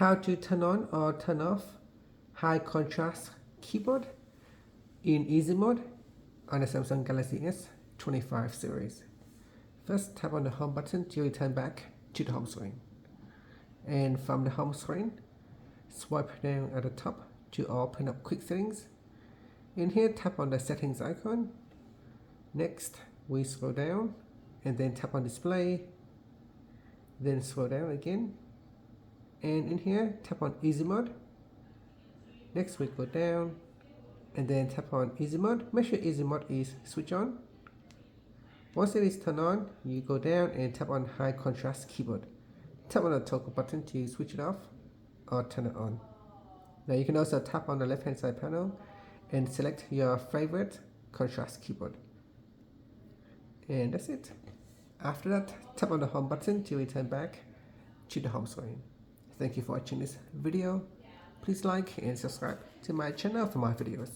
How to turn on or turn off high contrast keyboard in easy mode on the Samsung Galaxy S25 series. First, tap on the home button to return back to the home screen. And from the home screen, swipe down at the top to open up quick settings. In here, tap on the settings icon. Next, we scroll down and then tap on display. Then scroll down again. And in here, tap on easy mode. Next, we go down and then tap on easy mode. Make sure easy mode is switched on. Once it is turned on, you go down and tap on high contrast keyboard. Tap on the toggle button to switch it off or turn it on. Now you can also tap on the left hand side panel and select your favorite contrast keyboard. And that's it. After that, tap on the home button to return back to the home screen. Thank you for watching this video. Please like and subscribe to my channel for more videos.